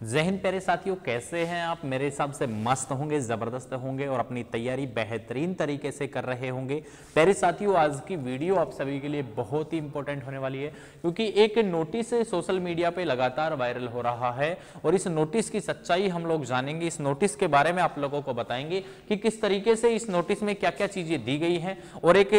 जय हिंद प्यारे साथियों, कैसे हैं आप? मेरे हिसाब से मस्त होंगे, जबरदस्त होंगे और अपनी तैयारी बेहतरीन तरीके से कर रहे होंगे। प्यारे साथियों, आज की वीडियो आप सभी के लिए बहुत ही इंपॉर्टेंट होने वाली है, क्योंकि एक नोटिस सोशल मीडिया पे लगातार वायरल हो रहा है और इस नोटिस की सच्चाई हम लोग जानेंगे। इस नोटिस के बारे में आप लोगों को बताएंगे कि किस तरीके से इस नोटिस में क्या क्या चीजें दी गई हैं। और एक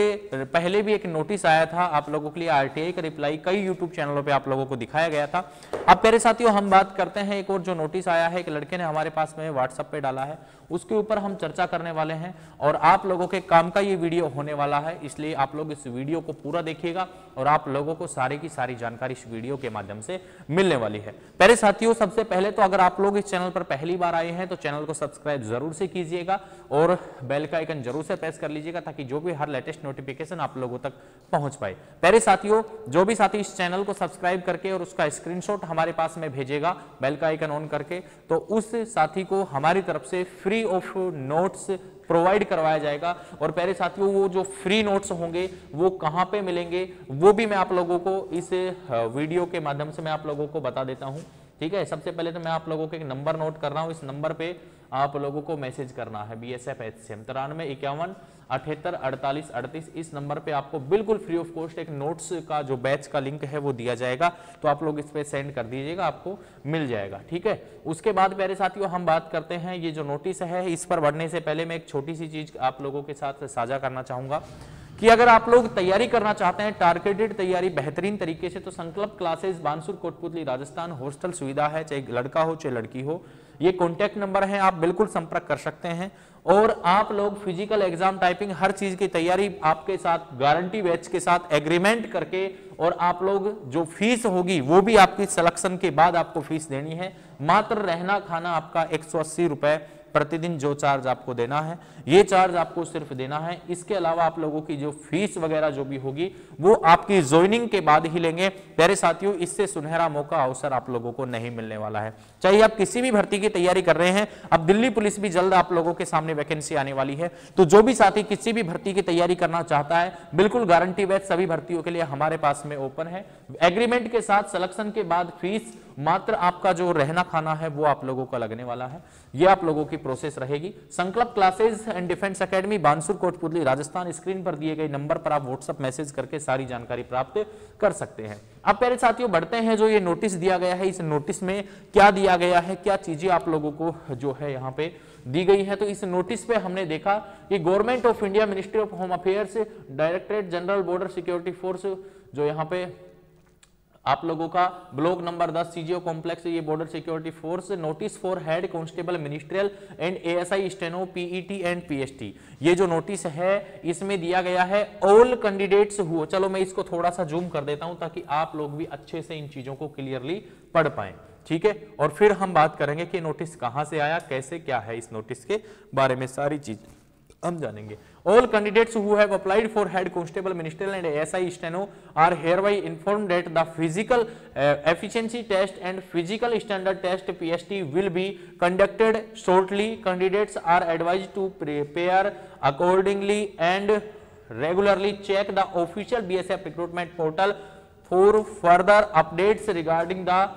पहले भी एक नोटिस आया था आप लोगों के लिए, आरटीआई का रिप्लाई कई यूट्यूब चैनलों पर आप लोगों को दिखाया गया था। अब प्यारे साथियों, हम बात करते हैं एक और जो नोटिस आया है, एक लड़के ने हमारे पास में व्हाट्सएप पे डाला है, उसके ऊपर हम चर्चा करने वाले हैं और आप लोगों के काम का ये वीडियो होने वाला है। इसलिए आप लोग इस वीडियो को पूरा देखिएगा और आप लोगों को सारी की सारी जानकारी इस वीडियो के माध्यम से मिलने वाली है। प्यारे साथियों, सबसे पहले तो अगर आप लोग इस चैनल पर पहली बार आए हैं तो चैनल को सब्सक्राइब जरूर से कीजिएगा और बेल का आइकन जरूर से प्रेस कर लीजिएगा, ताकि जो भी हर लेटेस्ट नोटिफिकेशन आप लोगों तक पहुंच पाए। प्यारे साथियों, जो भी साथी इस चैनल को सब्सक्राइब करके और उसका स्क्रीनशॉट हमारे पास में भेजेगा बेल का आइकन ऑन करके, तो उस साथी को हमारी तरफ से फ्री ऑफ नोट्स प्रोवाइड करवाया जाएगा। और प्यारे साथियों, वो जो फ्री नोट्स होंगे वो कहां पे मिलेंगे वो भी मैं आप लोगों को इस वीडियो के माध्यम से मैं आप लोगों को बता देता हूं। ठीक है, सबसे पहले तो मैं आप लोगों को एक नंबर नोट कर रहा हूं, इस नंबर पे आप लोगों को मैसेज करना है BSF HCM 9351784838। इस नंबर पे आपको बिल्कुल फ्री ऑफ कॉस्ट एक नोट्स का जो बैच का लिंक है वो दिया जाएगा, तो आप लोग इस पे सेंड कर दीजिएगा, आपको मिल जाएगा। ठीक है, उसके बाद प्यारे साथियों हम बात करते हैं ये जो नोटिस है, इस पर बढ़ने से पहले मैं एक छोटी सी चीज आप लोगों के साथ साझा करना चाहूंगा कि अगर आप लोग तैयारी करना चाहते हैं, टारगेटेड तैयारी बेहतरीन तरीके से, तो संकल्प क्लासेस बानसूर कोटपुतली राजस्थान, हॉस्टल सुविधा है, चाहे लड़का हो चाहे लड़की हो। ये कॉन्टैक्ट नंबर है, आप बिल्कुल संपर्क कर सकते हैं। और आप लोग फिजिकल एग्जाम, टाइपिंग, हर चीज की तैयारी आपके साथ गारंटी बैच के साथ एग्रीमेंट करके, और आप लोग जो फीस होगी वो भी आपकी सिलेक्शन के बाद आपको फीस देनी है। मात्र रहना खाना आपका 180 रुपए प्रतिदिन जो चार्ज आपको देना है, ये चार्ज आपको सिर्फ देना है। इसके अलावा आप लोगों की जो फीस वगैरह जो भी होगी वो आपकी ज्वाइनिंग के बाद ही लेंगे। प्यारे साथियों, इससे सुनहरा मौका अवसर आप लोगों को नहीं मिलने वाला है। चाहे आप किसी भी भर्ती की तैयारी कर रहे हैं, अब दिल्ली पुलिस भी जल्द आप लोगों के सामने वैकेंसी आने वाली है, तो जो भी साथी किसी भी भर्ती की तैयारी करना चाहता है, बिल्कुल गारंटी बैच सभी भर्तियों के लिए हमारे पास में ओपन है। एग्रीमेंट के साथ सिलेक्शन के बाद फीस, मात्र आपका जो रहना खाना है वो आप लोगों का लगने वाला है। ये आप लोगों की प्रोसेस रहेगी। संकल्प classes and defence academy, Bansur Kotputli Rajasthan. Screen पर दिए गए नंबर पर आप व्हाट्सएप मैसेज करके सारी जानकारी प्राप्त कर सकते हैं। अब प्यारे साथियों बढ़ते हैं, जो ये नोटिस दिया गया है, इस नोटिस में क्या दिया गया है, क्या चीजें आप लोगों को जो है यहाँ पे दी गई है। तो इस नोटिस पे हमने देखा कि government of India, ministry of home affairs, directorate general border security force, जो यहाँ पे आप लोगों का ब्लॉक नंबर 10 सीजीओ कॉम्प्लेक्स, ये border security force, notice for head constable ministerial and ASI steno PET and PST। ये जो नोटिस है इसमें दिया गया है ऑल कैंडिडेट्स हुआ। चलो मैं इसको थोड़ा सा जूम कर देता हूं ताकि आप लोग भी अच्छे से इन चीजों को क्लियरली पढ़ पाए। ठीक है, और फिर हम बात करेंगे कि नोटिस कहां से आया, कैसे क्या है, इस नोटिस के बारे में सारी चीज हम जानेंगे। All candidates who have applied for head constable ministerial and ASI steno are hereby informed that the physical efficiency test and physical standard test PST will be conducted shortly. Candidates are advised to prepare accordingly and regularly check the official BSF recruitment portal for further updates regarding the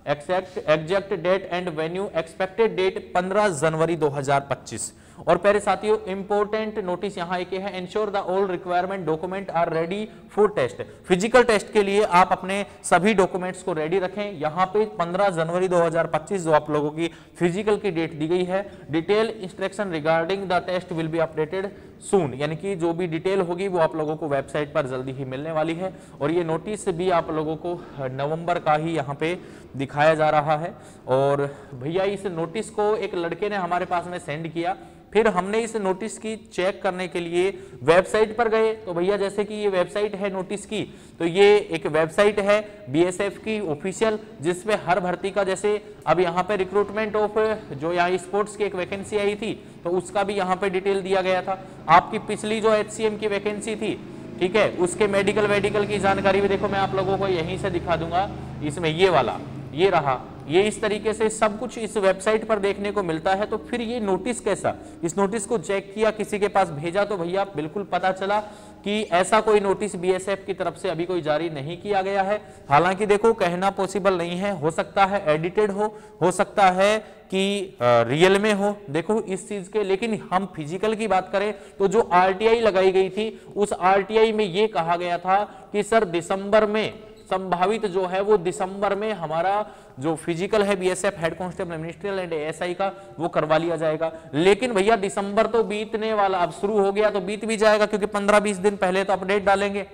exact date and venue. Expected date 15 जनवरी 2025। और प्यारे साथियों, important notice यहाँ एक है, ensure the all requirement document are ready for test. Physical test के लिए आप अपने सभी डॉक्यूमेंट्स को रेडी रखें। यहाँ पे 15 जनवरी 2025 जो आप लोगों की फिजिकल की डेट दी गई है। Detail instruction regarding the test will be updated soon, यानी कि जो भी डिटेल होगी वो आप लोगों को वेबसाइट पर जल्दी ही मिलने वाली है। और ये नोटिस भी आप लोगों को नवंबर का ही यहाँ पे दिखाया जा रहा है। और भैया इस नोटिस को एक लड़के ने हमारे पास में सेंड किया, फिर हमने इस नोटिस की चेक करने के लिए वेबसाइट पर गए। तो भैया जैसे कि ये वेबसाइट है नोटिस की, तो ये एक वेबसाइट है BSF की ऑफिशियल, जिसपे हर भर्ती का, जैसे अब यहाँ पे रिक्रूटमेंट ऑफ जो यहाँ स्पोर्ट्स की एक वैकेंसी आई थी तो उसका भी यहाँ पे डिटेल दिया गया था। आपकी पिछली जो HCM की वैकेंसी थी, ठीक है, उसके मेडिकल की जानकारी भी देखो मैं आप लोगों को यहीं से दिखा दूंगा। इसमें ये वाला, ये रहा ये इस तरीके से सब कुछ इस वेबसाइट पर देखने को मिलता है। तो फिर ये नोटिस कैसा, इस नोटिस को चेक किया, किसी के पास भेजा, तो भैया बिल्कुल पता चला कि ऐसा कोई नोटिस बीएसएफ की तरफ से अभी कोई जारी नहीं किया गया है। हालांकि देखो कहना पॉसिबल नहीं है, हो सकता है एडिटेड हो सकता है कि रियल में हो, देखो इस चीज के। लेकिन हम फिजिकल की बात करें तो जो आरटीआई लगाई गई थी उस आरटीआई में ये कहा गया था कि सर दिसंबर में संभावित जो है वो दिसंबर में हमारा जो फिजिकल है BSF head constable ministerial and ASI का वो करवा लिया जाएगा। लेकिन भैया दिसंबर तो बीतने वाला, अब शुरू हो गया तो बीत भी जाएगा, क्योंकि 15-20 दिन पहले तो अपडेट डालेंगे,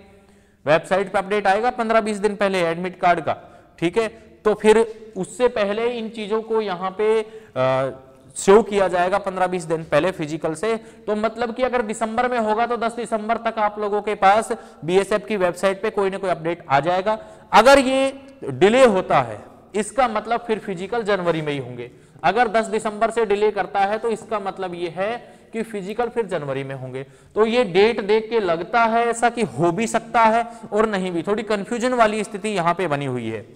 वेबसाइट पे अपडेट आएगा 15-20 दिन पहले एडमिट कार्ड का, ठीक है। तो फिर उससे पहले इन चीजों को यहाँ पे शो किया जाएगा 15-20 दिन पहले फिजिकल से। तो मतलब कि अगर दिसंबर में होगा तो 10 दिसंबर तक आप लोगों के पास बीएसएफ की वेबसाइट पे कोई ना कोई अपडेट आ जाएगा। अगर ये डिले होता है इसका मतलब फिर फिजिकल जनवरी में ही होंगे। अगर 10 दिसंबर से डिले करता है तो इसका मतलब ये है कि फिजिकल फिर जनवरी में होंगे। तो ये डेट देख के लगता है ऐसा कि हो भी सकता है और नहीं भी, थोड़ी कंफ्यूजन वाली स्थिति यहां पे बनी हुई है।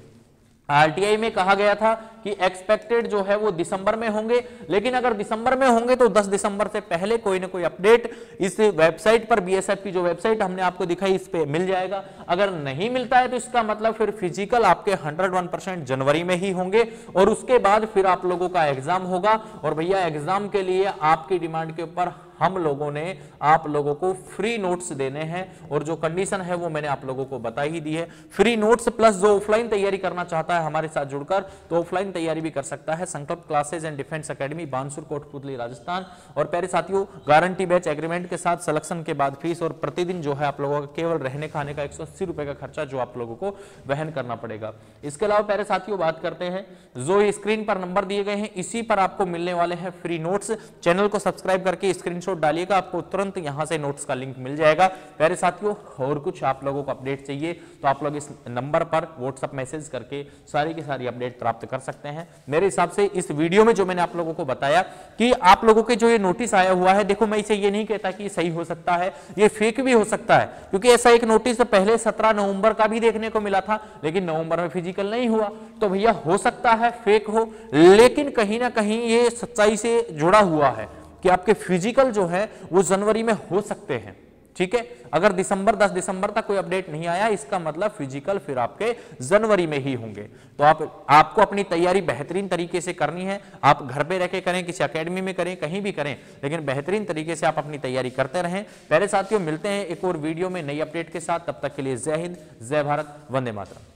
आरटीआई में कहा गया था कि एक्सपेक्टेड जो है वो दिसंबर में होंगे, लेकिन अगर दिसंबर में होंगे तो 10 दिसंबर से पहले कोई ना कोई अपडेट इस वेबसाइट पर, बीएसएफ की जो वेबसाइट हमने आपको दिखाई इस पे मिल जाएगा। अगर नहीं मिलता है तो इसका मतलब फिर फिजिकल आपके 101% जनवरी में ही होंगे और उसके बाद फिर आप लोगों का एग्जाम होगा। और भैया एग्जाम के लिए आपकी डिमांड के ऊपर हम लोगों ने आप लोगों को फ्री नोट्स देने हैं और जो कंडीशन है वो मैंने आप लोगों को बता ही दी है। फ्री नोट्स प्लस जो ऑफलाइन तैयारी करना चाहता है हमारे साथ जुड़कर तो ऑफलाइन तैयारी भी कर सकता है। संकल्प classes and defence academy, Bansur, Kotputli, Rajasthan. और प्यारे साथियों, गारंटी बैच एग्रीमेंट के साथ सिलेक्शन के बाद फीस और प्रतिदिन जो है आप लोगों का केवल रहने खाने का 180 रुपए का खर्चा जो आप लोगों को वहन करना पड़ेगा। इसके अलावा प्यारे साथियों बात करते हैं, जो स्क्रीन पर नंबर दिए गए हैं इसी पर आपको मिलने वाले हैं फ्री नोट्स। चैनल को सब्सक्राइब करके स्क्रीनशॉट डालिएगा, आपको तुरंत यहां से नोट्स का लिंक मिल जाएगा। प्यारे साथियों, और कुछ आप लोगों को अपडेट चाहिए तो आप लोग इस नंबर पर व्हाट्सएप मैसेज करके सारी की सारी अपडेट प्राप्त कर सकते हैं। मेरे हिसाब से इस वीडियो में जो मैंने आप लोगों को बताया कि आप लोगों के जो ये नोटिस आया हुआ है, देखो मैं इसे ये नहीं कहता कि सही हो सकता है, ये फेक भी हो सकता है, क्योंकि ऐसा एक नोटिस तो पहले 17 नवंबर का भी देखने को मिला था, लेकिन नवंबर में फिजिकल नहीं हुआ। तो भैया हो सकता है फेक हो, लेकिन कहीं ना कहीं ये सच्चाई से जुड़ा हुआ है कि आपके फिजिकल जो है वो जनवरी में हो सकते हैं, ठीक है। अगर 10 दिसंबर तक कोई अपडेट नहीं आया इसका मतलब फिजिकल फिर आपके जनवरी में ही होंगे। तो आपको अपनी तैयारी बेहतरीन तरीके से करनी है। आप घर पे रह के करें, किसी एकेडमी में करें, कहीं भी करें, लेकिन बेहतरीन तरीके से आप अपनी तैयारी करते रहें। प्यारे साथियों, मिलते हैं एक और वीडियो में नई अपडेट के साथ। तब तक के लिए जय हिंद, जय भारत, वंदे मातरम।